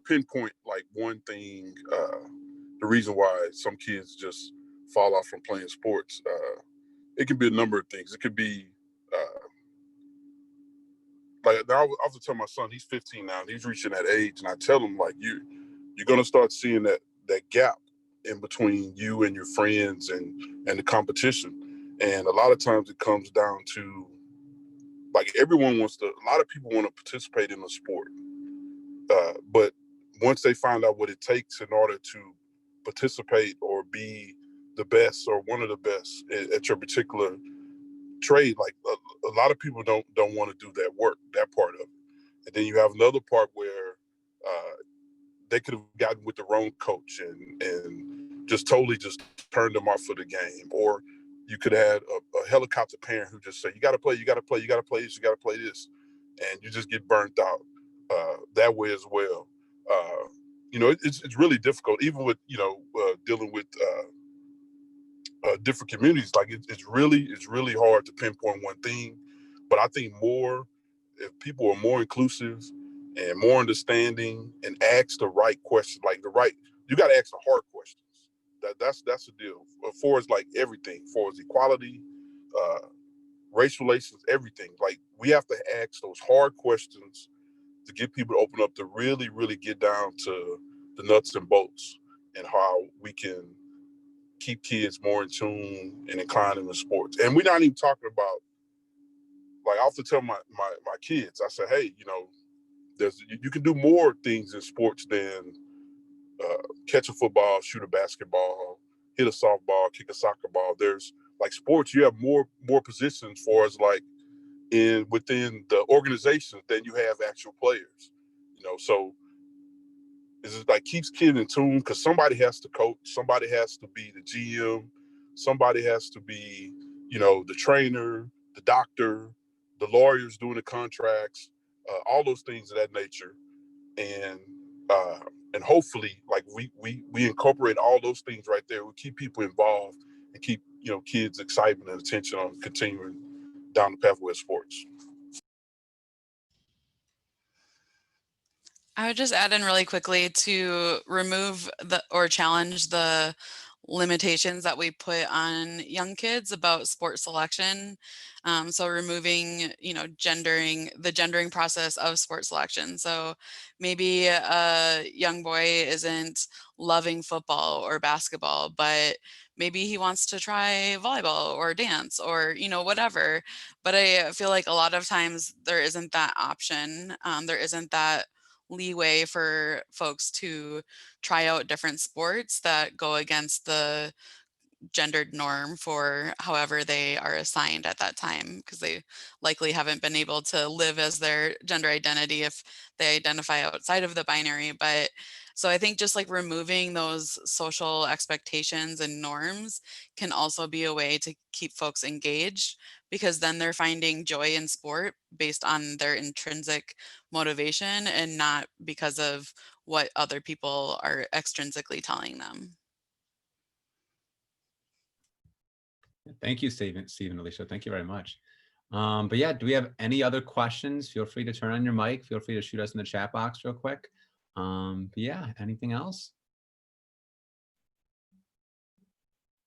pinpoint like one thing, the reason why some kids just fall off from playing sports. It can be a number of things. It could be, like I often tell my son, he's 15 now, and he's reaching that age, and I tell him, like, you're going to start seeing that gap in between you and your friends and the competition. And a lot of times it comes down to, like, a lot of people want to participate in a sport. But once they find out what it takes in order to participate or be the best or one of the best at your particular trade, like a lot of people don't want to do that work, that part of it. And then you have another part where they could have gotten with the wrong coach and just totally just turned them off for the game. Or you could have had a helicopter parent who just said, you got to play, you got to play, you got to play this, you got to play this. And you just get burnt out that way as well. It's really difficult, even with, dealing with different communities. Like it's really hard to pinpoint one thing. But I think if people are more inclusive and more understanding and ask the right questions, you got to ask the hard questions. That's the deal. For as like everything, for as equality, race relations, everything. Like we have to ask those hard questions to get people to open up, to really, really get down to the nuts and bolts and how we can keep kids more in tune and inclined in the sports. And we're not even talking about, like I often tell my kids, I say, hey, you know, you can do more things in sports than catch a football, shoot a basketball, hit a softball, kick a soccer ball. There's like sports, you have more positions for us, like within the organization than you have actual players. You know, so it's just like keeps kids in tune, because somebody has to coach, somebody has to be the GM, somebody has to be, you know, the trainer, the doctor, the lawyers doing the contracts, all those things of that nature. And hopefully, like we incorporate all those things right there. We keep people involved and keep, you know, kids' excitement and attention on continuing down the pathway of sports. I would just add in really quickly to remove or challenge the limitations that we put on young kids about sport selection. So removing, you know, the gendering process of sport selection. So maybe a young boy isn't loving football or basketball, but maybe he wants to try volleyball or dance or, you know, whatever. But I feel like a lot of times there isn't that option. There isn't that leeway for folks to try out different sports that go against the gendered norm for however they are assigned at that time, because they likely haven't been able to live as their gender identity if they identify outside of the binary. But so I think just like removing those social expectations and norms can also be a way to keep folks engaged, because then they're finding joy in sport based on their intrinsic motivation and not because of what other people are extrinsically telling them. Thank you, Stephen, Alicia. Thank you very much. But yeah, do we have any other questions? Feel free to turn on your mic. Feel free to shoot us in the chat box real quick. But yeah, anything else?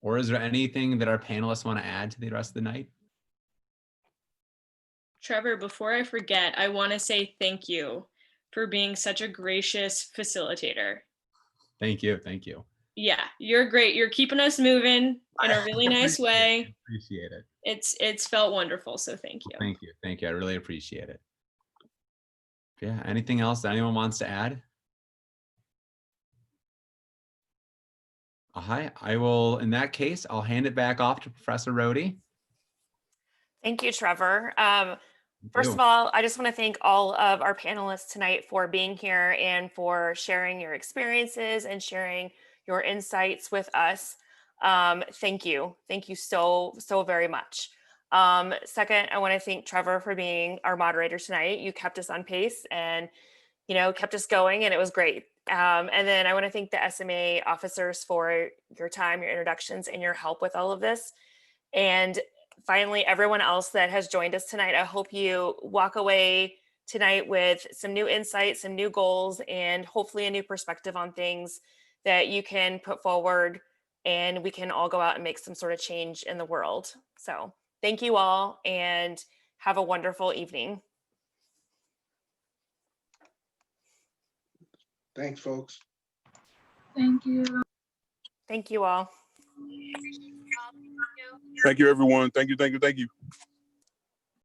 Or is there anything that our panelists want to add to the rest of the night? Trevor, before I forget, I want to say thank you for being such a gracious facilitator. Thank you. Thank you. Yeah, you're great. You're keeping us moving in a really nice way. Appreciate it. It's felt wonderful. So thank you. Thank you. Thank you. I really appreciate it. Yeah. Anything else that anyone wants to add? Hi, I will, in that case, I'll hand it back off to Professor Rohde. Thank you, Trevor. First of all, I just want to thank all of our panelists tonight for being here and for sharing your experiences and sharing your insights with us. Thank you. Thank you so very much. Second, I want to thank Trevor for being our moderator tonight. You kept us on pace and, you know, kept us going, and it was great. And then I want to thank the SMA officers for your time, your introductions, and your help with all of this. And finally, everyone else that has joined us tonight, I hope you walk away tonight with some new insights, some new goals, and hopefully a new perspective on things that you can put forward, and we can all go out and make some sort of change in the world. So thank you all, and have a wonderful evening. Thanks, folks. Thank you. Thank you all. Thank you, everyone. Thank you.